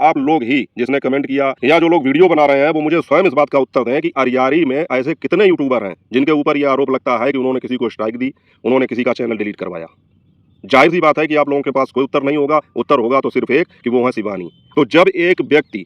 आप लोग ही जिसने कमेंट किया या जो लोग वीडियो बना रहे हैं वो मुझे स्वयं इस बात का उत्तर दें कि अरियारी में ऐसे कितने यूट्यूबर हैं जिनके ऊपर ये आरोप लगता है कि उन्होंने किसी को स्ट्राइक दी, उन्होंने किसी का चैनल डिलीट करवाया। जाहिर सी बात है कि आप लोगों के पास कोई उत्तर नहीं होगा, उत्तर होगा तो सिर्फ एक कि वो है शिवानी। तो जब एक व्यक्ति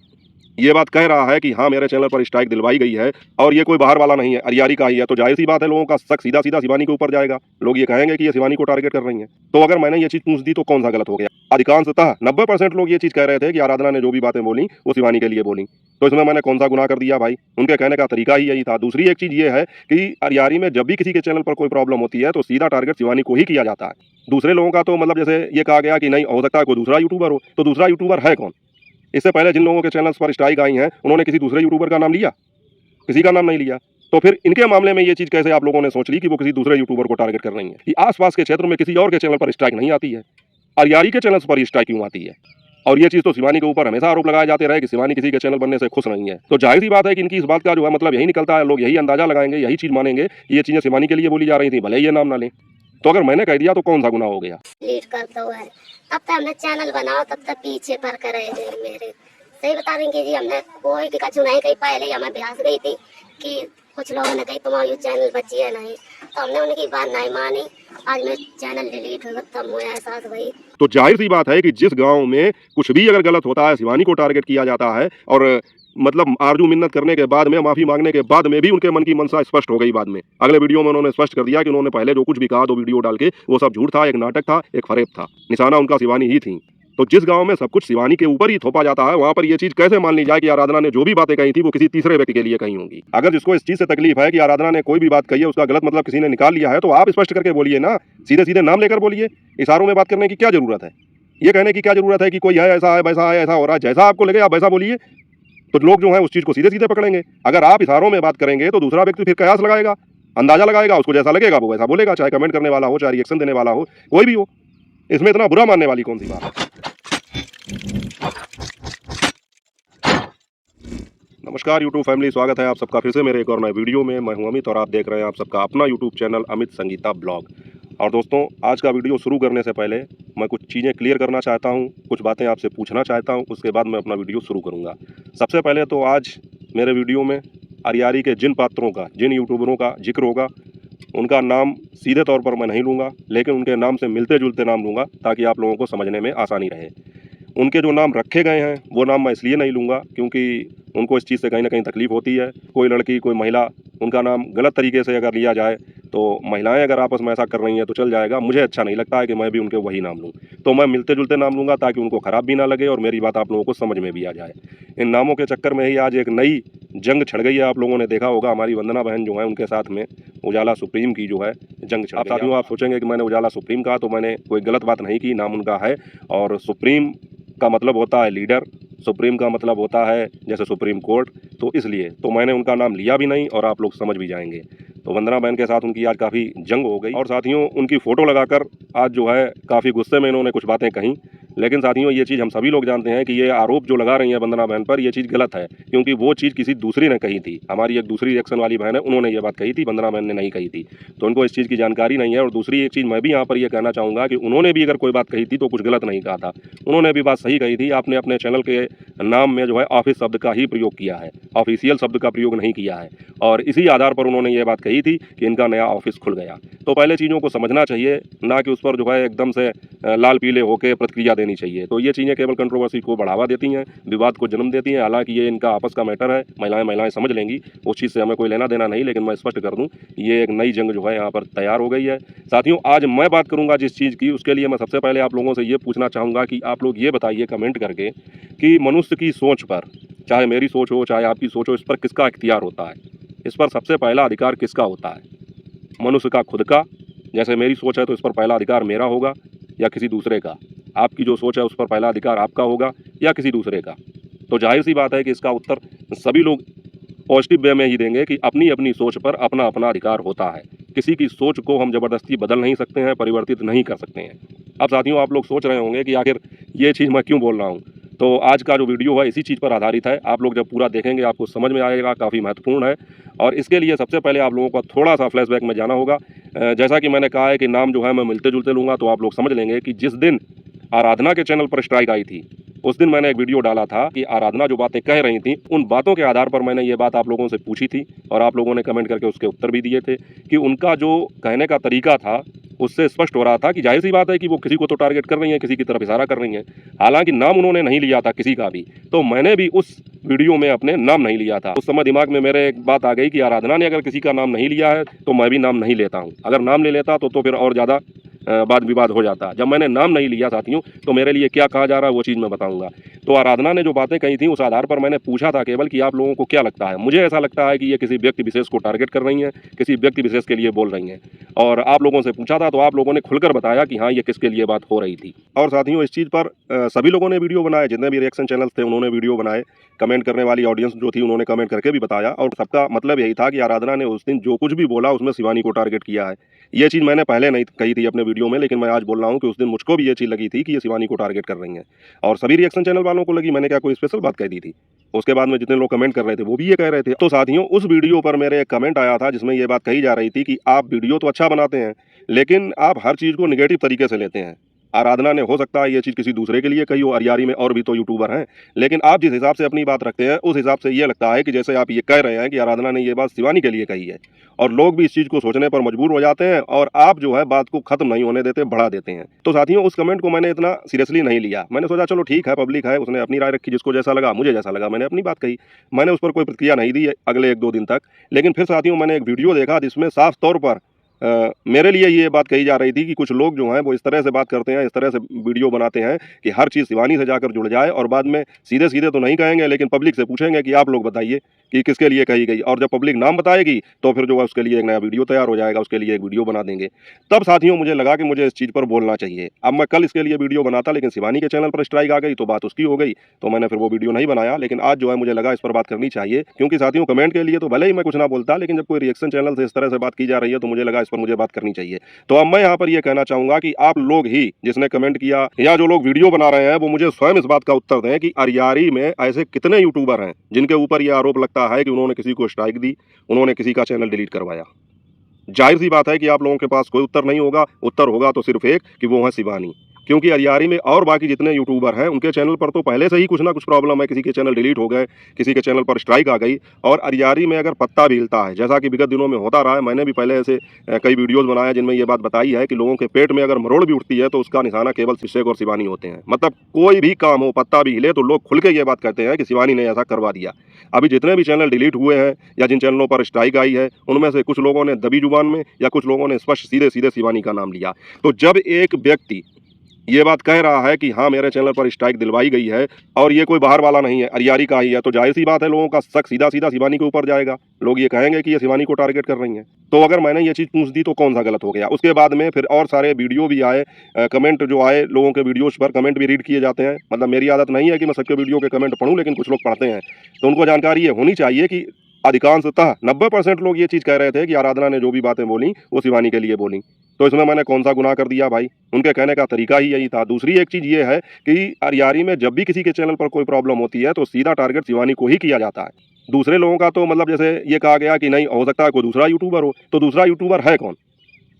ये बात कह रहा है कि हाँ मेरे चैनल पर स्ट्राइक दिलवाई गई है और ये कोई बाहर वाला नहीं है, अरियारी का ही है, तो जाहिर सी बात है लोगों का शक सीधा सीधा शिवानी के ऊपर जाएगा। लोग ये कहेंगे कि ये शिवानी को टारगेट कर रही हैं। तो अगर मैंने ये चीज पूछ दी तो कौन सा गलत हो गया? अधिकांशतः 90% लोग ये चीज कह रहे थे कि आराधना ने जो भी बातें बोली वो शिवानी के लिए बोली, तो इसमें मैंने कौन सा गुनाह कर दिया भाई? उनके कहने का तरीका ही यही था। दूसरी एक चीज ये है कि अरियारी में जब भी किसी के चैनल पर कोई प्रॉब्लम होती है तो सीधा टारगेट शिवानी को ही किया जाता है। दूसरे लोगों का तो मतलब जैसे ये कहा गया कि नहीं हो सकता है कोई दूसरा यूट्यूबर हो, तो दूसरा यूट्यूबर है कौन? इससे पहले जिन लोगों के चैनल्स पर स्ट्राइक आई हैं उन्होंने किसी दूसरे यूट्यूबर का नाम लिया? किसी का नाम नहीं लिया। तो फिर इनके मामले में ये चीज कैसे आप लोगों ने सोच ली कि वो किसी दूसरे यूट्यूबर को टारगेट कर रही है? कि आसपास के क्षेत्र में किसी और के चैनल पर स्ट्राइक नहीं आती है, अरियारी के चैनल्स पर स्ट्राइक क्यों आती है? और ये चीज तो शिवानी के ऊपर हमेशा आरोप लगाए जाते रहे कि शिवानी किसी के चैनल बनने से खुश नहीं है। तो जाहिर सी बात है कि इनकी इस बात का जो है मतलब यही निकलता है, लोग यही अंदाजा लगाएंगे, यही चीज मानेंगे कि ये चीजें शिवानी के लिए बोली जा रही थी, भले ही ये नाम ना लें। तो अगर मैंने कह दिया तो कौन सा गुनाह हो गया? लीड करता हुआ है तब तक हमने चैनल बनाओ, तब तक पीछे पर करे मेरे सही बता देंगे जी। हमने कोई कछु नहीं कही, पहले ही हमें ब्यास गई थी कि कुछ लोगों ने कही तुम्हारी चैनल बची है नहीं, तो हमने उनकी बात नहीं मानी। आज मैं चैनल डिलीट हो तब मुझे एहसास हुई। तो जाहिर सी बात है कि जिस गांव में कुछ भी अगर गलत होता है शिवानी को टारगेट किया जाता है और मतलब आरजू मिन्नत करने के बाद में, माफी मांगने के बाद में भी उनके मन की मनसा स्पष्ट हो गई। बाद में अगले वीडियो में उन्होंने स्पष्ट कर दिया कि उन्होंने पहले जो कुछ भी कहा दो वीडियो डाल के वो सब झूठ था, एक नाटक था, एक फरेब था, निशाना उनका शिवानी ही थी। तो जिस गांव में सब कुछ शिवानी के ऊपर ही थोपा जाता है वहां पर ये चीज कैसे मान ली जाए कि आराधना ने जो भी बातें कही थी वो किसी तीसरे व्यक्ति के लिए कही होंगी? अगर जिसको इस चीज से तकलीफ है कि आराधना ने कोई भी बात कही है उसका गलत मतलब किसी ने निकाल लिया है, तो आप स्पष्ट करके बोलिए ना, सीधे सीधे नाम लेकर बोलिए। इशारों में बात करने की क्या जरूरत है? ये कहने की क्या जरूरत है कि कोई है ऐसा है वैसा है, ऐसा हो रहा है, जैसा आपको लगे आप वैसा बोलिए, तो लोग जो है उस चीज को सीधे सीधे पकड़ेंगे। अगर आप इशारों में बात करेंगे तो दूसरा व्यक्ति फिर कयास लगाएगा, अंदाजा लगाएगा, उसको जैसा लगेगा वो वैसा बोलेगा, चाहे कमेंट करने वाला हो, चाहे रिएक्शन देने वाला हो, कोई भी हो। इसमें इतना बुरा मानने वाली कौन सी बात है? नमस्कार यूट्यूब फैमिली, स्वागत है आप सबका फिर से मेरे एक और नए वीडियो में। मैं हूं अमित और आप देख रहे हैं आप सबका अपना YouTube channel Amit Sangeeta blog. और दोस्तों, आज का वीडियो शुरू करने से पहले मैं कुछ चीज़ें क्लियर करना चाहता हूं, कुछ बातें आपसे पूछना चाहता हूं, उसके बाद मैं अपना वीडियो शुरू करूंगा। सबसे पहले तो आज मेरे वीडियो में अरियारी के जिन पात्रों का, जिन यूट्यूबरों का जिक्र होगा उनका नाम सीधे तौर पर मैं नहीं लूँगा, लेकिन उनके नाम से मिलते जुलते नाम लूँगा ताकि आप लोगों को समझने में आसानी रहे। उनके जो नाम रखे गए हैं वो नाम मैं इसलिए नहीं लूँगा क्योंकि उनको इस चीज़ से कहीं ना कहीं तकलीफ़ होती है। कोई लड़की, कोई महिला, उनका नाम गलत तरीके से अगर लिया जाए तो महिलाएं अगर आपस में ऐसा कर रही हैं तो चल जाएगा। मुझे अच्छा नहीं लगता है कि मैं भी उनके वही नाम लूँ, तो मैं मिलते जुलते नाम लूँगा ताकि उनको ख़राब भी ना लगे और मेरी बात आप लोगों को समझ में भी आ जाए। इन नामों के चक्कर में ही आज एक नई जंग छिड़ गई है। आप लोगों ने देखा होगा हमारी वंदना बहन जो है उनके साथ में उजाला सुप्रीम की जो है जंग छिड़ गई। साथियों, आप सोचेंगे कि मैंने उजाला सुप्रीम कहा तो मैंने कोई गलत बात नहीं की। नाम उनका है और सुप्रीम का मतलब होता है लीडर, सुप्रीम का मतलब होता है जैसे सुप्रीम कोर्ट, तो इसलिए तो मैंने उनका नाम लिया भी नहीं और आप लोग समझ भी जाएंगे। तो वंदना बहन के साथ उनकी आज काफ़ी जंग हो गई और साथियों उनकी फ़ोटो लगाकर आज जो है काफ़ी गुस्से में इन्होंने कुछ बातें कहीं। लेकिन साथियों ये चीज़ हम सभी लोग जानते हैं कि ये आरोप जो लगा रही है वंदना बहन पर, ये चीज़ गलत है क्योंकि वो चीज़ किसी दूसरी ने कही थी। हमारी एक दूसरी रिएक्शन वाली बहन है, उन्होंने ये बात कही थी, वंदना बहन ने नहीं कही थी, तो उनको इस चीज़ की जानकारी नहीं है। और दूसरी एक चीज़ मैं भी यहाँ पर ये कहना चाहूँगा कि उन्होंने भी अगर कोई बात कही थी तो कुछ गलत नहीं कहा था, उन्होंने भी बात सही कही थी। आपने अपने चैनल के नाम में जो है ऑफिस शब्द का ही प्रयोग किया है, ऑफिशियल शब्द का प्रयोग नहीं किया है और इसी आधार पर उन्होंने ये बात कही थी कि इनका नया ऑफिस खुल गया। तो पहले चीज़ों को समझना चाहिए, ना कि उस पर जो है एकदम से लाल पीले होकर प्रतिक्रिया देनी चाहिए। तो ये चीज़ें केवल कंट्रोवर्सी को बढ़ावा देती हैं, विवाद को जन्म देती हैं। हालांकि ये इनका आपस का मैटर है, महिलाएं समझ लेंगी, उस चीज़ से हमें कोई लेना देना नहीं। लेकिन मैं स्पष्ट कर दूँ, ये एक नई जंग जो है यहाँ पर तैयार हो गई है। साथियों, आज मैं बात करूँगा जिस चीज़ की, उसके लिए मैं सबसे पहले आप लोगों से ये पूछना चाहूँगा कि आप लोग ये बताइए कमेंट करके कि मनुष्य की सोच पर, चाहे मेरी सोच हो चाहे आपकी सोच हो, इस पर किसका इख्तियार होता है? इस पर सबसे पहला अधिकार किसका होता है? मनुष्य का खुद का, जैसे मेरी सोच है तो इस पर पहला अधिकार मेरा होगा या किसी दूसरे का? आपकी जो सोच है उस पर पहला अधिकार आपका होगा या किसी दूसरे का? तो जाहिर सी बात है कि इसका उत्तर सभी लोग पॉजिटिव वे में ही देंगे कि अपनी अपनी सोच पर अपना अपना अधिकार होता है। किसी की सोच को हम ज़बरदस्ती बदल नहीं सकते हैं, परिवर्तित नहीं कर सकते हैं। अब साथियों, आप लोग सोच रहे होंगे कि आखिर ये चीज़ मैं क्यों बोल रहा हूँ, तो आज का जो वीडियो है इसी चीज़ पर आधारित है। आप लोग जब पूरा देखेंगे आपको समझ में आएगा, काफ़ी महत्वपूर्ण है। और इसके लिए सबसे पहले आप लोगों को थोड़ा सा फ्लैशबैक में जाना होगा। जैसा कि मैंने कहा है कि नाम जो है मैं मिलते जुलते लूँगा, तो आप लोग समझ लेंगे कि जिस दिन आराधना के चैनल पर स्ट्राइक आई थी उस दिन मैंने एक वीडियो डाला था कि आराधना जो बातें कह रही थी उन बातों के आधार पर मैंने ये बात आप लोगों से पूछी थी और आप लोगों ने कमेंट करके उसके उत्तर भी दिए थे कि उनका जो कहने का तरीका था उससे स्पष्ट हो रहा था कि जाहिर सी बात है कि वो किसी को तो टारगेट कर रही हैं, किसी की तरफ इशारा कर रही हैं। हालांकि नाम उन्होंने नहीं लिया था किसी का भी, तो मैंने भी उस वीडियो में अपने नाम नहीं लिया था। उस समय दिमाग में मेरे एक बात आ गई कि आराधना ने अगर किसी का नाम नहीं लिया है तो मैं भी नाम नहीं लेता हूँ। अगर नाम ले लेता तो फिर और ज़्यादा वाद विवाद हो जाता। जब मैंने नाम नहीं लिया साथियों, तो मेरे लिए क्या कहा जा रहा है वो चीज़ मैं बताऊंगा। तो आराधना ने जो बातें कही थी उस आधार पर मैंने पूछा था केवल कि आप लोगों को क्या लगता है। मुझे ऐसा लगता है कि ये किसी व्यक्ति विशेष को टारगेट कर रही हैं, किसी व्यक्ति विशेष के लिए बोल रही हैं। और आप लोगों से पूछा था तो आप लोगों ने खुलकर बताया कि हाँ, ये किसके लिए बात हो रही थी। और साथियों, इस चीज़ पर सभी लोगों ने वीडियो बनाए, जितने भी रिएक्शन चैनल्स थे उन्होंने वीडियो बनाए। कमेंट करने वाली ऑडियंस जो थी उन्होंने कमेंट करके भी बताया और सबका मतलब यही था कि आराधना ने उस दिन जो कुछ भी बोला उसमें शिवानी को टारगेट किया है। ये चीज़ मैंने पहले नहीं कही थी अपने वीडियो में, लेकिन मैं आज बोल रहा हूँ कि उस दिन मुझको भी ये चीज़ लगी थी कि ये शिवानी को टारगेट कर रही हैं और सभी रिएक्शन चैनल वालों को लगी। मैंने क्या कोई स्पेशल बात कह दी थी? उसके बाद में जितने लोग कमेंट कर रहे थे वो भी ये कह रहे थे। तो साथियों, उस वीडियो पर मेरे एक कमेंट आया था जिसमें ये बात कही जा रही थी कि आप वीडियो तो अच्छा बनाते हैं लेकिन आप हर चीज़ को निगेटिव तरीके से लेते हैं। आराधना ने हो सकता है ये चीज़ किसी दूसरे के लिए कही हो, अरियारी में और भी तो यूट्यूबर हैं, लेकिन आप जिस हिसाब से अपनी बात रखते हैं उस हिसाब से ये लगता है कि जैसे आप ये कह रहे हैं कि आराधना ने ये बात शिवानी के लिए कही है और लोग भी इस चीज़ को सोचने पर मजबूर हो जाते हैं और आप जो है बात को खत्म नहीं होने देते, बढ़ा देते हैं। तो साथियों, उस कमेंट को मैंने इतना सीरियसली नहीं लिया। मैंने सोचा चलो ठीक है, पब्लिक है, उसने अपनी राय रखी, जिसको जैसा लगा, मुझे जैसा लगा, मैंने अपनी बात कही। मैंने उस पर कोई प्रतिक्रिया नहीं दी अगले 1-2 दिन तक। लेकिन फिर साथियों, मैंने एक वीडियो देखा जिसमें साफ तौर पर मेरे लिए ये बात कही जा रही थी कि कुछ लोग जो हैं वो इस तरह से बात करते हैं, इस तरह से वीडियो बनाते हैं कि हर चीज़ शिवानी से जाकर जुड़ जाए और बाद में सीधे सीधे तो नहीं कहेंगे लेकिन पब्लिक से पूछेंगे कि आप लोग बताइए कि किसके लिए कही गई। और जब पब्लिक नाम बताएगी तो फिर जो है उसके लिए एक नया वीडियो तैयार हो जाएगा, उसके लिए एक वीडियो बना देंगे। तब साथियों मुझे लगा कि मुझे इस चीज़ पर बोलना चाहिए। अब मैं कल इसके लिए वीडियो बनाता लेकिन शिवानी के चैनल पर स्ट्राइक आ गई तो बात उसकी हो गई, तो मैंने फिर वो वीडियो नहीं बनाया। लेकिन आज जो है मुझे लगा इस पर बात करनी चाहिए, क्योंकि साथियों कमेंट के लिए तो भले ही मैं कुछ ना बोलता, लेकिन जब कोई रिएक्शन चैनल से इस तरह से बात की जा रही है तो मुझे लगा इस पर मुझे बात करनी चाहिए। तो अब मैं यहाँ पर यह कहना चाहूंगा कि आप लोग ही जिसने कमेंट किया या जो लोग वीडियो बना रहे हैं वो मुझे स्वयं इस बात का उत्तर दें कि अरियारी में ऐसे कितने यूट्यूबर हैं जिनके ऊपर यह आरोप लगता है कि उन्होंने किसी को स्ट्राइक दी, उन्होंने किसी का चैनल डिलीट करवाया। जाहिर सी बात है कि आप लोगों के पास कोई उत्तर नहीं होगा। उत्तर होगा तो सिर्फ एक कि वो है शिवानी, क्योंकि अरियारी में और बाकी जितने यूट्यूबर हैं उनके चैनल पर तो पहले से ही कुछ ना कुछ प्रॉब्लम है। किसी के चैनल डिलीट हो गए, किसी के चैनल पर स्ट्राइक आ गई। और अरियारी में अगर पत्ता भी हिलता है, जैसा कि विगत दिनों में होता रहा है, मैंने भी पहले ऐसे कई वीडियोस बनाए जिनमें ये बात बताई है कि लोगों के पेट में अगर मरोड़ भी उठती है तो उसका निशाना केवल शिवशेख और शिवानी होते हैं। मतलब कोई भी काम हो, पत्ता भी हिले तो लोग खुल के ये बात कहते हैं कि शिवानी ने ऐसा करवा दिया। अभी जितने भी चैनल डिलीट हुए हैं या जिन चैनलों पर स्ट्राइक आई है उनमें से कुछ लोगों ने दबी जुबान में या कुछ लोगों ने स्पष्ट सीधे सीधे शिवानी का नाम लिया। तो जब एक व्यक्ति ये बात कह रहा है कि हाँ मेरे चैनल पर स्ट्राइक दिलवाई गई है और ये कोई बाहर वाला नहीं है, अरियारी का ही है, तो जाहिर सी बात है लोगों का शक सीधा सीधा शिवानी के ऊपर जाएगा। लोग ये कहेंगे कि ये शिवानी को टारगेट कर रही हैं। तो अगर मैंने ये चीज़ पूछ दी तो कौन सा गलत हो गया? उसके बाद में फिर और सारे वीडियो भी आए, कमेंट जो आए, लोगों के वीडियोज़ पर कमेंट भी रीड किए जाते हैं। मतलब मेरी आदत नहीं है कि मैं सबके वीडियो के कमेंट पढ़ूँ, लेकिन कुछ लोग पढ़ते हैं तो उनको जानकारी ये होनी चाहिए कि अधिकांशतः 90% लोग ये चीज़ कह रहे थे कि आराधना ने जो भी बातें बोली वो शिवानी के लिए बोली। तो इसमें मैंने कौन सा गुनाह कर दिया भाई? उनके कहने का तरीका ही यही था। दूसरी एक चीज़ ये है कि अरियारी में जब भी किसी के चैनल पर कोई प्रॉब्लम होती है तो सीधा टारगेट शिवानी को ही किया जाता है। दूसरे लोगों का तो मतलब जैसे ये कहा गया कि नहीं हो सकता है कोई दूसरा यूट्यूबर हो, तो दूसरा यूट्यूबर है कौन?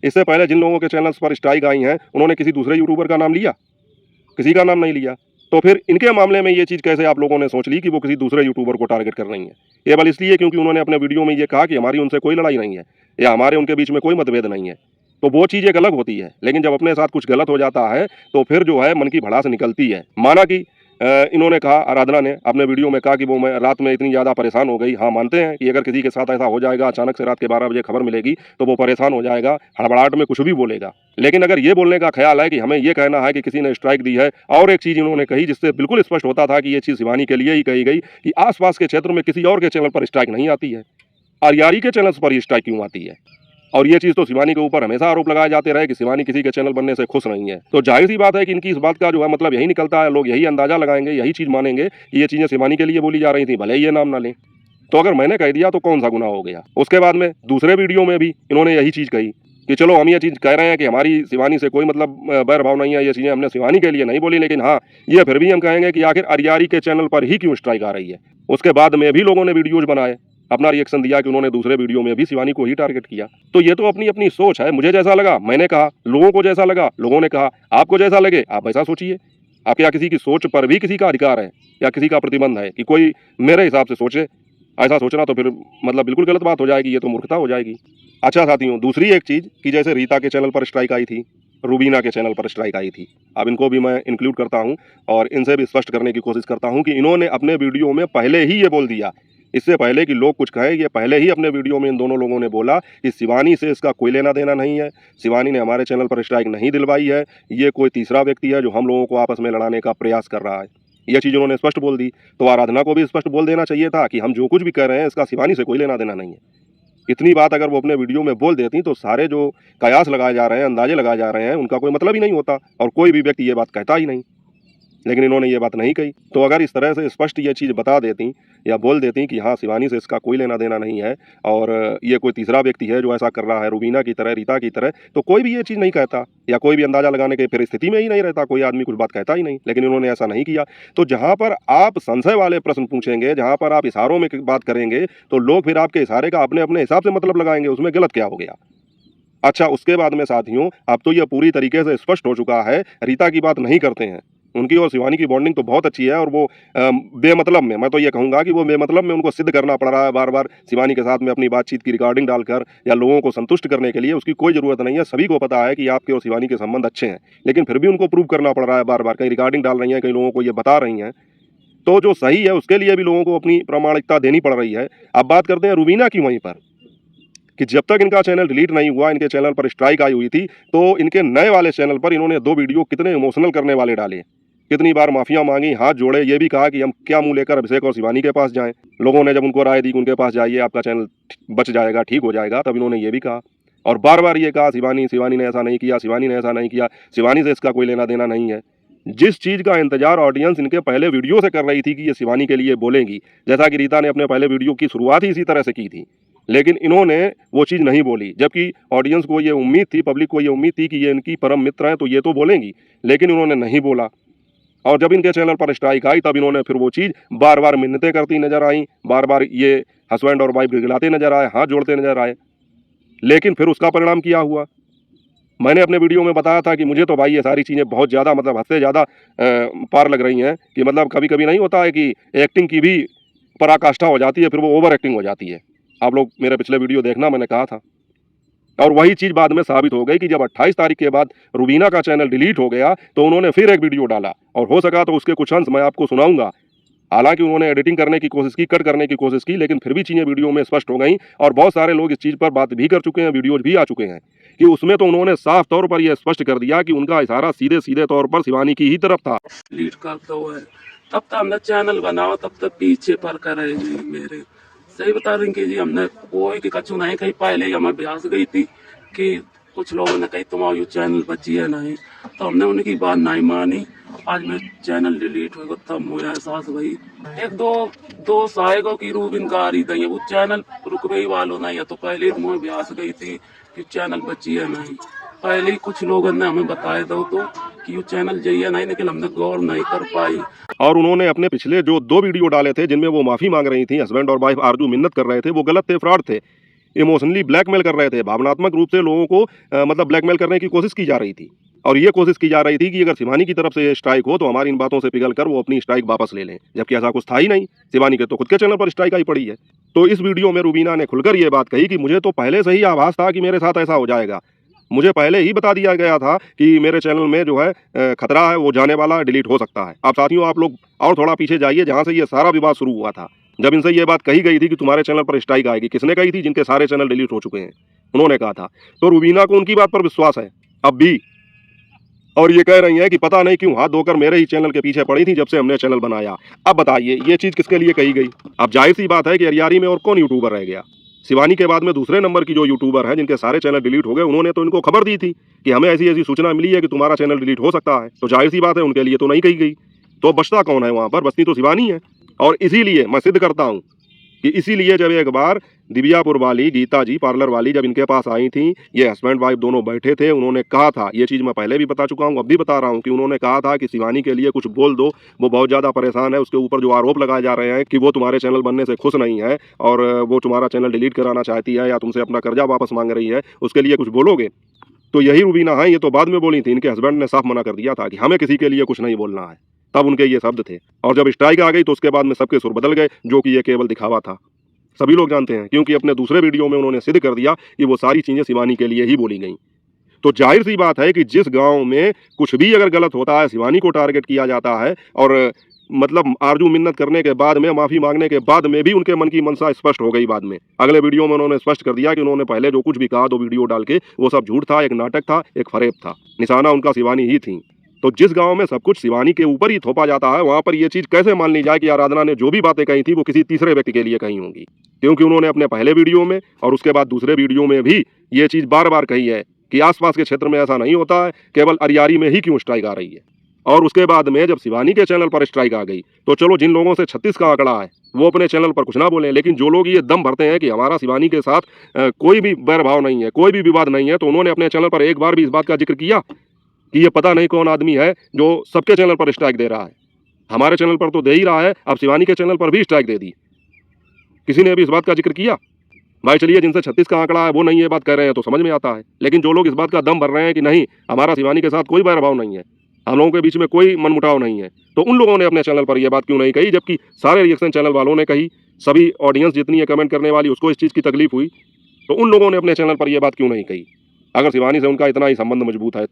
इससे पहले जिन लोगों के चैनल्स पर स्ट्राइक आई हैं उन्होंने किसी दूसरे यूट्यूबर का नाम लिया? किसी का नाम नहीं लिया। तो फिर इनके मामले में ये चीज़ कैसे आप लोगों ने सोच ली कि वो किसी दूसरे यूट्यूबर को टारगेट कर रही हैं? केवल इसलिए क्योंकि उन्होंने अपने वीडियो में ये कहा कि हमारी उनसे कोई लड़ाई नहीं है या हमारे उनके बीच में कोई मतभेद नहीं है। तो वो चीज़ एक अलग होती है, लेकिन जब अपने साथ कुछ गलत हो जाता है तो फिर जो है मन की भड़ास निकलती है। माना कि इन्होंने कहा, आराधना ने अपने वीडियो में कहा कि वो मैं रात में इतनी ज़्यादा परेशान हो गई। हाँ, मानते हैं कि अगर किसी के साथ ऐसा हो जाएगा, अचानक से रात के 12 बजे खबर मिलेगी तो वो परेशान हो जाएगा, हड़बड़ाहट में कुछ भी बोलेगा। लेकिन अगर ये बोलने का ख्याल है कि हमें ये कहना है कि किसी ने स्ट्राइक दी है, और एक चीज़ इन्होंने कही जिससे बिल्कुल स्पष्ट होता था कि ये चीज़ शिवानी के लिए ही कही गई कि आसपास के क्षेत्र में किसी और के चैनल पर स्ट्राइक नहीं आती है, अरियारी के चैनल पर ही स्ट्राइक क्यों आती है? और ये चीज़ तो शिवानी के ऊपर हमेशा आरोप लगाए जाते रहे कि शिवानी किसी के चैनल बनने से खुश नहीं है। तो जाहिर सी बात है कि इनकी इस बात का जो है मतलब यही निकलता है, लोग यही अंदाजा लगाएंगे, यही चीज़ मानेंगे कि ये चीज़ें शिवानी के लिए बोली जा रही थी, भले ही ये नाम ना लें। तो अगर मैंने कह दिया तो कौन सा गुनाह हो गया? उसके बाद में दूसरे वीडियो में भी इन्होंने यही चीज़ कही कि चलो हम ये चीज़ कह रहे हैं कि हमारी शिवानी से कोई मतलब बैर भाव नहीं है, ये चीज़ें हमने शिवानी के लिए नहीं बोली, लेकिन हाँ ये फिर भी हम कहेंगे कि आखिर अरियारी के चैनल पर ही क्यों स्ट्राइक आ रही है। उसके बाद में भी लोगों ने वीडियोज़ बनाए, अपना रिएक्शन दिया कि उन्होंने दूसरे वीडियो में भी शिवानी को ही टारगेट किया। तो ये तो अपनी अपनी सोच है। मुझे जैसा लगा मैंने कहा, लोगों को जैसा लगा लोगों ने कहा, आपको जैसा लगे आप वैसा सोचिए। आपके यहाँ किसी की सोच पर भी किसी का अधिकार है या किसी का प्रतिबंध है कि कोई मेरे हिसाब से सोचे? ऐसा सोचना तो फिर मतलब बिल्कुल गलत बात हो जाएगी, ये तो मूर्खता हो जाएगी। अच्छा साथियों, दूसरी एक चीज़ कि जैसे रीता के चैनल पर स्ट्राइक आई थी, रूबीना के चैनल पर स्ट्राइक आई थी। अब इनको भी मैं इंक्लूड करता हूँ और इनसे भी स्पष्ट करने की कोशिश करता हूँ कि इन्होंने अपने वीडियो में पहले ही ये बोल दिया, इससे पहले कि लोग कुछ कहें, ये पहले ही अपने वीडियो में इन दोनों लोगों ने बोला कि शिवानी से इसका कोई लेना देना नहीं है, शिवानी ने हमारे चैनल पर स्ट्राइक नहीं दिलवाई है, ये कोई तीसरा व्यक्ति है जो हम लोगों को आपस में लड़ाने का प्रयास कर रहा है। यह चीज़ उन्होंने स्पष्ट बोल दी। तो आराधना को भी स्पष्ट बोल देना चाहिए था कि हम जो कुछ भी कह रहे हैं इसका शिवानी से कोई लेना देना नहीं है। इतनी बात अगर वो अपने वीडियो में बोल देती तो सारे जो कयास लगाए जा रहे हैं, अंदाजे लगाए जा रहे हैं, उनका कोई मतलब ही नहीं होता और कोई भी व्यक्ति ये बात कहता ही नहीं। लेकिन इन्होंने ये बात नहीं कही। तो अगर इस तरह से स्पष्ट ये चीज़ बता देती या बोल देती कि हाँ शिवानी से इसका कोई लेना देना नहीं है और ये कोई तीसरा व्यक्ति है जो ऐसा कर रहा है रूबीना की तरह, रीता की तरह, तो कोई भी ये चीज़ नहीं कहता या कोई भी अंदाज़ा लगाने की फिर स्थिति में ही नहीं रहता, कोई आदमी कुछ बात कहता ही नहीं। लेकिन इन्होंने ऐसा नहीं किया। तो जहाँ पर आप संशय वाले प्रश्न पूछेंगे, जहाँ पर आप इशारों में बात करेंगे, तो लोग फिर आपके इशारे का अपने अपने हिसाब से मतलब लगाएंगे, उसमें गलत क्या हो गया। अच्छा, उसके बाद में साथियों, अब तो यह पूरी तरीके से स्पष्ट हो चुका है, रीता की बात नहीं करते हैं। उनकी और शिवानी की बॉन्डिंग तो बहुत अच्छी है और वो बेमतलब में, मैं तो ये कहूँगा कि वो बेमतलब में उनको सिद्ध करना पड़ रहा है बार बार शिवानी के साथ में अपनी बातचीत की रिकॉर्डिंग डालकर या लोगों को संतुष्ट करने के लिए। उसकी कोई ज़रूरत नहीं है, सभी को पता है कि आपके और शिवानी के संबंध अच्छे हैं, लेकिन फिर भी उनको प्रूव करना पड़ रहा है बार बार। कहीं रिकॉर्डिंग डाल रही हैं, कहीं लोगों को ये बता रही हैं, तो जो सही है उसके लिए भी लोगों को अपनी प्रामाणिकता देनी पड़ रही है। अब बात करते हैं रूबीना की वहीं पर, कि जब तक इनका चैनल डिलीट नहीं हुआ, इनके चैनल पर स्ट्राइक आई हुई थी, तो इनके नए वाले चैनल पर इन्होंने 2 वीडियो कितने इमोशनल करने वाले डाले, कितनी बार माफिया मांगी, हाथ जोड़े, ये भी कहा कि हम क्या मुंह लेकर अभिषेक और शिवानी के पास जाएं। लोगों ने जब उनको राय दी कि उनके पास जाइए, आपका चैनल बच जाएगा, ठीक हो जाएगा, तब इन्होंने ये भी कहा और बार बार ये कहा शिवानी ने ऐसा नहीं किया, शिवानी ने ऐसा नहीं किया, शिवानी से इसका कोई लेना देना नहीं है। जिस चीज़ का इंतजार ऑडियंस इनके पहले वीडियो से कर रही थी कि ये शिवानी के लिए बोलेंगी, जैसा कि रीता ने अपने पहले वीडियो की शुरुआत ही इसी तरह से की थी, लेकिन इन्होंने वो चीज़ नहीं बोली, जबकि ऑडियंस को ये उम्मीद थी, पब्लिक को ये उम्मीद थी कि ये इनकी परम मित्र हैं तो ये तो बोलेंगी, लेकिन इन्होंने नहीं बोला। और जब इनके चैनल पर स्ट्राइक आई तब इन्होंने फिर वो चीज़ बार बार मिन्नतें करती नजर आई, बार बार ये हस्बैंड और वाइफ गिड़गिड़ाते नजर आए, हाथ जोड़ते नजर आए। लेकिन फिर उसका परिणाम क्या हुआ, मैंने अपने वीडियो में बताया था कि मुझे तो भाई ये सारी चीज़ें बहुत ज़्यादा मतलब हद से ज़्यादा पार लग रही हैं, कि मतलब कभी कभी नहीं होता है कि एक्टिंग की भी पराकाष्ठा हो जाती है, फिर वो ओवर एक्टिंग हो जाती है। आप लोग मेरे पिछले वीडियो देखना, मैंने कहा था। और वही चीज़ बाद में साबित हो गई कि जब 28 तारीख के बाद रूबीना का चैनल डिलीट हो गया तो उन्होंने फिर एक वीडियो डाला और हो सका तो उसके कुछ अंश मैं आपको सुनाऊंगा। हालांकि उन्होंने एडिटिंग करने की कोशिश की, कट करने की कोशिश की, लेकिन फिर भी चीज़ें वीडियो में स्पष्ट हो गई और बहुत सारे लोग इस चीज़ पर बात भी कर चुके हैं, वीडियोज भी आ चुके हैं, कि उसमें तो उन्होंने साफ तौर पर यह स्पष्ट कर दिया कि उनका इशारा सीधे सीधे तौर पर शिवानी की ही तरफ था। लीड करता हुआ है, तब तक हमने चैनल बनाओ, तब तक पीछे पर करे जी मेरे। सही बता रही कि जी हमने कोई की कछु नहीं कही, पहले ही हमें ब्यास गई थी कि कुछ लोगों ने कही तुम्हारा चैनल बची है नहीं, तो हमने उनकी बात नहीं मानी। आज में चैनल डिलीट होगा तब मुझे एहसास भाई एक दो साइगो की रूबिन का आ रही थी, वो चैनल रुकवे वालों नहीं है, तो पहले तो मुझे ब्यास गई थी कि चैनल बची है नहीं। पहले ही कुछ लोगों ने हमें बताया दो तो कि ये चैनल जाइए नहीं, लेकिन हमने गौर नहीं कर पाई। और उन्होंने अपने पिछले जो 2 वीडियो डाले थे जिनमें वो माफ़ी मांग रही थी, हस्बैंड और वाइफ आरजू मिन्नत कर रहे थे, वो गलत थे, फ्रॉड थे, इमोशनली ब्लैकमेल कर रहे थे, भावनात्मक रूप से लोगों को मतलब ब्लैकमेल करने की कोशिश की जा रही थी। और ये कोशिश की जा रही थी कि अगर शिवानी की तरफ से ये स्ट्राइक हो तो हमारी इन बातों से पिघल कर वो अपनी स्ट्राइक वापस ले लें, जबकि ऐसा कुछ था ही नहीं। शिवानी के तो खुद के चैनल पर स्ट्राइक आई पड़ी है। तो इस वीडियो में रूबीना ने खुलकर ये बात कही कि मुझे तो पहले से ही आभास था कि मेरे साथ ऐसा हो जाएगा, मुझे पहले ही बता दिया गया था कि मेरे चैनल में जो है खतरा है, वो जाने वाला, डिलीट हो सकता है। अब साथियों आप लोग और थोड़ा पीछे जाइए, जहाँ से ये सारा विवाद शुरू हुआ था, जब इनसे ये बात कही गई थी कि तुम्हारे चैनल पर स्ट्राइक आएगी, किसने कही थी? जिनके सारे चैनल डिलीट हो चुके हैं, उन्होंने कहा था। तो रूबीना को उनकी बात पर विश्वास है अब भी, और ये कह रही हैं कि पता नहीं क्यों हाथ धोकर मेरे ही चैनल के पीछे पड़ी थी जब से हमने चैनल बनाया। अब बताइए ये चीज़ किसके लिए कही गई? अब जाहिर सी बात है कि अरियारी में और कौन यूट्यूबर रह गया? शिवानी के बाद में दूसरे नंबर की जो यूट्यूबर हैं जिनके सारे चैनल डिलीट हो गए, उन्होंने तो इनको खबर दी थी कि हमें ऐसी ऐसी सूचना मिली है कि तुम्हारा चैनल डिलीट हो सकता है। तो जाहिर सी बात है उनके लिए तो नहीं कही गई। तो बचता कौन है वहाँ पर? बचती तो शिवानी है। और इसीलिए मैं सिद्ध करता हूँ कि इसीलिए जब एक बार दिव्यापुर वाली गीता जी पार्लर वाली जब इनके पास आई थी, ये हस्बैंड वाइफ दोनों बैठे थे, उन्होंने कहा था, ये चीज़ मैं पहले भी बता चुका हूँ, अब भी बता रहा हूँ, कि उन्होंने कहा था कि शिवानी के लिए कुछ बोल दो, वो बहुत ज़्यादा परेशान है, उसके ऊपर जो आरोप लगाए जा रहे हैं कि वो तुम्हारे चैनल बनने से खुश नहीं है और वो तुम्हारा चैनल डिलीट कराना चाहती है या तुमसे अपना कर्जा वापस मांग रही है, उसके लिए कुछ बोलोगे? तो यही रुबीना हैं, ये तो बाद में बोली थी, इनके हस्बैंड ने साफ मना कर दिया था कि हमें किसी के लिए कुछ नहीं बोलना है, तब उनके ये शब्द थे। और जब स्ट्राइक आ गई तो उसके बाद में सबके सुर बदल गए, जो कि ये केवल दिखावा था। सभी लोग जानते हैं, क्योंकि अपने दूसरे वीडियो में उन्होंने सिद्ध कर दिया कि वो सारी चीज़ें शिवानी के लिए ही बोली गई। तो जाहिर सी बात है कि जिस गांव में कुछ भी अगर गलत होता है, शिवानी को टारगेट किया जाता है, और मतलब आरजू मिन्नत करने के बाद में, माफ़ी मांगने के बाद में भी उनके मन की मनसा स्पष्ट हो गई। बाद में अगले वीडियो में उन्होंने स्पष्ट कर दिया कि उन्होंने पहले जो कुछ भी कहा 2 वीडियो डाल के, वो सब झूठ था, एक नाटक था, एक फरेब था, निशाना उनका शिवानी ही थी। तो जिस गांव में सब कुछ शिवानी के ऊपर ही थोपा जाता है, वहां पर ये चीज़ कैसे मान ली जाए कि आराधना ने जो भी बातें कही थी वो किसी तीसरे व्यक्ति के लिए कही होंगी? क्योंकि उन्होंने अपने पहले वीडियो में और उसके बाद दूसरे वीडियो में भी ये चीज़ बार बार कही है कि आसपास के क्षेत्र में ऐसा नहीं होता है, केवल अरियारी में ही क्यों स्ट्राइक आ रही है। और उसके बाद में जब शिवानी के चैनल पर स्ट्राइक आ गई, तो चलो जिन लोगों से 36 का आंकड़ा है वो अपने चैनल पर कुछ ना बोलें, लेकिन जो लोग ये दम भरते हैं कि हमारा शिवानी के साथ कोई भी बैरभाव नहीं है, कोई भी विवाद नहीं है, तो उन्होंने अपने चैनल पर एक बार भी इस बात का जिक्र किया कि ये पता नहीं कौन आदमी है जो सबके चैनल पर स्ट्राइक दे रहा है। हमारे चैनल पर तो दे ही रहा है, अब शिवानी के चैनल पर भी स्ट्राइक दे दी। किसी ने भी इस बात का जिक्र किया? भाई चलिए, जिनसे 36 का आंकड़ा है वो नहीं ये बात कह रहे हैं तो समझ में आता है, लेकिन जो लोग इस बात का दम भर रहे हैं कि नहीं, हमारा शिवानी के साथ कोई बैरभाव नहीं है, हम लोगों के बीच में कोई मनमुटाव नहीं है, तो उन लोगों ने अपने चैनल पर यह बात क्यों नहीं कही? जबकि सारे रिएक्शन चैनल वालों ने कही, सभी ऑडियंस जितनी है कमेंट करने वाली, उसको इस चीज़ की तकलीफ हुई, तो उन लोगों ने अपने चैनल पर यह बात क्यों नहीं कही? अगर शिवानी से उनका इतना ही संबंध मजबूत है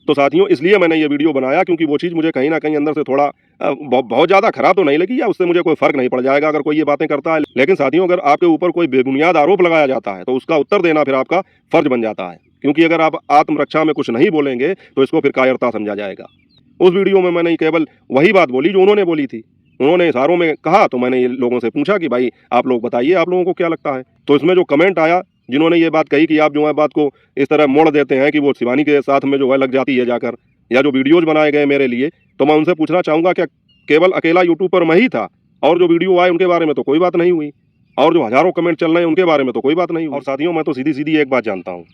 तो साथियों, इसलिए मैंने ये वीडियो बनाया, क्योंकि वो चीज़ मुझे कहीं ना कहीं अंदर से थोड़ा बहुत ज़्यादा खराब तो नहीं लगी, या उससे मुझे कोई फ़र्क नहीं पड़ जाएगा अगर कोई ये बातें करता है। लेकिन साथियों, अगर आपके ऊपर कोई बेबुनियाद आरोप लगाया जाता है तो उसका उत्तर देना फिर आपका फ़र्ज बन जाता है, क्योंकि अगर आप आत्मरक्षा में कुछ नहीं बोलेंगे तो इसको फिर कायरता समझा जाएगा। उस वीडियो में मैंने केवल वही बात बोली जो उन्होंने बोली थी। उन्होंने इशारों में कहा, तो मैंने ये लोगों से पूछा कि भाई आप लोग बताइए, आप लोगों को क्या लगता है? तो इसमें जो कमेंट आया, जिन्होंने ये बात कही कि आप जो है बात को इस तरह मोड़ देते हैं कि वो शिवानी के साथ में जो है लग जाती है जाकर, या जो वीडियोज बनाए गए मेरे लिए, तो मैं उनसे पूछना चाहूँगा, क्या केवल अकेला यूट्यूब पर मैं ही था और जो वीडियो आए उनके बारे में तो कोई बात नहीं हुई, और जो हज़ारों कमेंट चल रहे हैं उनके बारे में तो कोई बात नहीं हुई? और साथियों, मैं तो सीधी सीधी एक बात जानता हूँ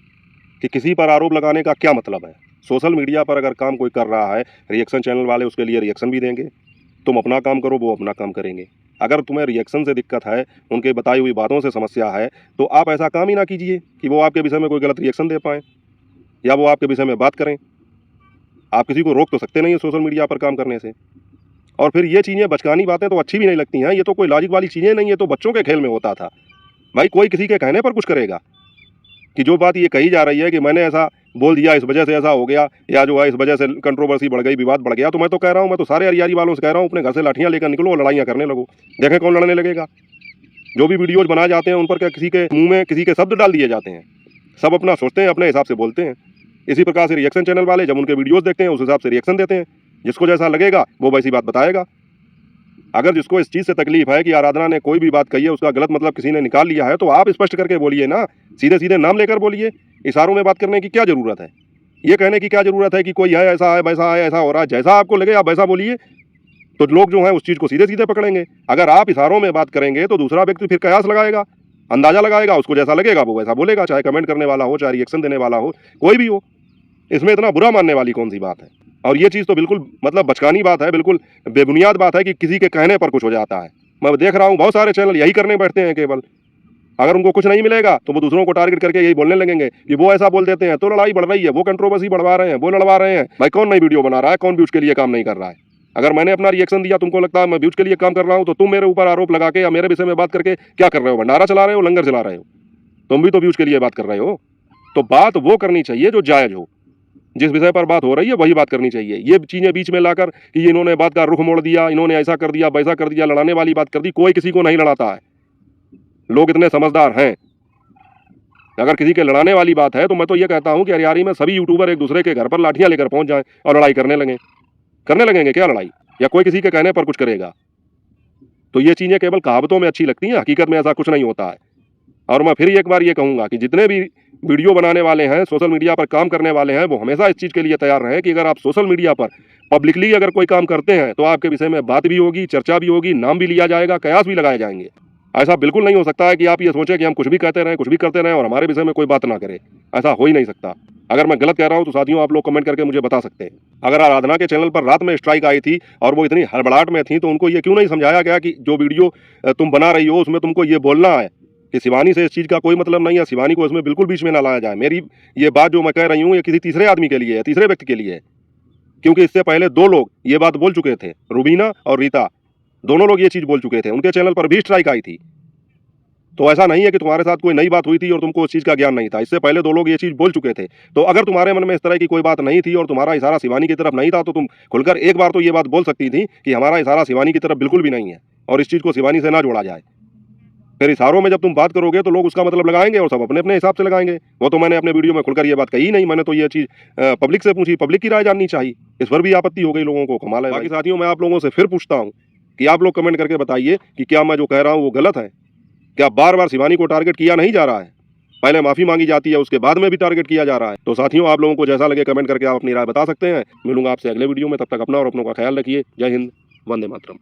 कि किसी पर आरोप लगाने का क्या मतलब है। सोशल मीडिया पर अगर काम कोई कर रहा है, रिएक्शन चैनल वाले उसके लिए रिएक्शन भी देंगे, तुम अपना काम करो, वो अपना काम करेंगे। अगर तुम्हें रिएक्शन से दिक्कत है, उनके बताई हुई बातों से समस्या है, तो आप ऐसा काम ही ना कीजिए कि वो आपके विषय में कोई गलत रिएक्शन दे पाएँ या वो आपके विषय में बात करें। आप किसी को रोक तो सकते नहीं है सोशल मीडिया पर काम करने से। और फिर ये चीज़ें बचकानी बातें तो अच्छी भी नहीं लगती हैं, ये तो कोई लॉजिक वाली चीज़ें नहीं है, तो बच्चों के खेल में होता था। भाई कोई किसी के कहने पर कुछ करेगा कि जो बात ये कही जा रही है कि मैंने ऐसा बोल दिया, इस वजह से ऐसा हो गया, या जो है इस वजह से कंट्रोवर्सी बढ़ गई, विवाद बढ़ गया, तो मैं तो कह रहा हूँ, मैं तो सारे अरियारी वालों से कह रहा हूँ, अपने घर से लाठियाँ लेकर निकलो और लड़ाइयाँ करने लगो, देखें कौन लड़ने लगेगा। जो भी वीडियोज बनाए जाते हैं उन पर क्या किसी के मुंह में किसी के शब्द डाल दिए जाते हैं? सब अपना सोचते हैं, अपने हिसाब से बोलते हैं। इसी प्रकार से रिएक्शन चैनल वाले जब उनके वीडियोस देखते हैं उस हिसाब से रिएक्शन देते हैं, जिसको जैसा लगेगा वो वैसी बात बताएगा। अगर जिसको इस चीज़ से तकलीफ है कि आराधना ने कोई भी बात कही है उसका गलत मतलब किसी ने निकाल लिया है, तो आप स्पष्ट करके बोलिए ना, सीधे सीधे नाम लेकर बोलिए। इशारों में बात करने की क्या ज़रूरत है? ये कहने की क्या ज़रूरत है कि कोई है, ऐसा है, वैसा है, ऐसा हो रहा है? जैसा आपको लगे आप वैसा बोलिए, तो लोग जो हैं उस चीज़ को सीधे सीधे पकड़ेंगे। अगर आप इशारों में बात करेंगे तो दूसरा व्यक्ति फिर कयास लगाएगा, अंदाज़ा लगाएगा, उसको जैसा लगेगा वो वैसा बोलेगा, चाहे कमेंट करने वाला हो, चाहे रिएक्शन देने वाला हो, कोई भी हो। इसमें इतना बुरा मानने वाली कौन सी बात है? और ये चीज़ तो बिल्कुल मतलब बचकानी बात है, बिल्कुल बेबुनियाद बात है कि किसी के कहने पर कुछ हो जाता है। मैं देख रहा हूँ बहुत सारे चैनल यही करने बैठते हैं केवल। अगर उनको कुछ नहीं मिलेगा तो वो दूसरों को टारगेट करके यही बोलने लगेंगे कि वो ऐसा बोल देते हैं तो लड़ाई बढ़ रही है, वो कंट्रोवर्सी बढ़वा रहे हैं, वो लड़वा रहे हैं। भाई कौन नई वीडियो बना रहा है? कौन व्यूज के लिए काम नहीं कर रहा है? अगर मैंने अपना रिएक्शन दिया, तुमको लगता है मैं व्यूज के लिए काम कर रहा हूँ, तो तुम मेरे ऊपर आरोप लगा के या मेरे विषय में बात करके क्या कर रहे हो? भंडारा चला रहे हो, लंगर चला रहे हो? तुम भी तो व्यूज के लिए बात कर रहे हो। तो बात वो करनी चाहिए जो जायज़ हो, जिस विषय पर बात हो रही है वही बात करनी चाहिए। ये चीज़ें बीच में लाकर कि इन्होंने बात का रुख मोड़ दिया, इन्होंने ऐसा कर दिया, वैसा कर दिया, लड़ाने वाली बात कर दी, कोई किसी को नहीं लड़ाता है। लोग इतने समझदार हैं। अगर किसी के लड़ाने वाली बात है तो मैं तो ये कहता हूँ कि अरियारी में सभी यूट्यूबर एक दूसरे के घर पर लाठियाँ लेकर पहुँच जाएं और लड़ाई करने लगेंगे क्या लड़ाई? या कोई किसी के कहने पर कुछ करेगा? तो ये चीज़ें केवल कहावतों में अच्छी लगती हैं, हकीकत में ऐसा कुछ नहीं होता है। और मैं फिर एक बार ये कहूँगा कि जितने भी वीडियो बनाने वाले हैं, सोशल मीडिया पर काम करने वाले हैं, वो हमेशा इस चीज़ के लिए तैयार रहें कि अगर आप सोशल मीडिया पर पब्लिकली अगर कोई काम करते हैं तो आपके विषय में बात भी होगी, चर्चा भी होगी, नाम भी लिया जाएगा, कयास भी लगाए जाएंगे। ऐसा बिल्कुल नहीं हो सकता है कि आप ये सोचें कि हम कुछ भी कहते रहें, कुछ भी करते रहें और हमारे विषय में कोई बात ना करे। ऐसा हो ही नहीं सकता। अगर मैं गलत कह रहा हूँ तो साथियों आप लोग कमेंट करके मुझे बता सकते हैं। अगर आराधना के चैनल पर रात में स्ट्राइक आई थी और वो इतनी हड़बड़ाहट में थी, तो उनको ये क्यों नहीं समझाया गया कि जो वीडियो तुम बना रही हो उसमें तुमको ये बोलना है कि शिवानी से इस चीज़ का कोई मतलब नहीं है, शिवानी को इसमें बिल्कुल बीच में ना लाया जाए। मेरी ये बात जो मैं कह रही हूँ ये किसी तीसरे आदमी के लिए है, तीसरे व्यक्ति के लिए है, क्योंकि इससे पहले 2 लोग ये बात बोल चुके थे, रुबीना और रीता, दोनों लोग ये चीज़ बोल चुके थे, उनके चैनल पर भी स्ट्राइक आई थी। तो ऐसा नहीं है कि तुम्हारे साथ कोई नई बात हुई थी और तुमको उस चीज़ का ज्ञान नहीं था, इससे पहले 2 लोग ये चीज़ बोल चुके थे। तो अगर तुम्हारे मन में इस तरह की कोई बात नहीं थी और तुम्हारा इशारा शिवानी की तरफ नहीं था, तो तुम खुलकर एक बार तो ये बात बोल सकती थी कि हमारा इशारा शिवानी की तरफ बिल्कुल भी नहीं है और इस चीज़ को शिवानी से ना जोड़ा जाए। फिर इशारों में जब तुम बात करोगे तो लोग उसका मतलब लगाएंगे और सब अपने अपने हिसाब से लगाएंगे। वो तो मैंने अपने वीडियो में खुलकर ये बात कही नहीं, मैंने तो ये चीज़ पब्लिक से पूछी, पब्लिक की राय जाननी चाहिए। इस पर भी आपत्ति हो गई लोगों को, कमाल है। बाकी साथियों, मैं आप लोगों से फिर पूछता हूँ कि आप लोग कमेंट करके बताइए कि क्या मैं जो कह रहा हूँ वो गलत है? क्या बार बार शिवानी को टारगेट किया नहीं जा रहा है? पहले माफ़ी मांगी जाती है, उसके बाद में भी टारगेट किया जा रहा है। तो साथियों, आप लोगों को जैसा लगे कमेंट करके आप अपनी राय बता सकते हैं। मिलूंगा आपसे अगले वीडियो में, तब तक अपना और अपनों का ख्याल रखिए। जय हिंद, वंदे मातरम।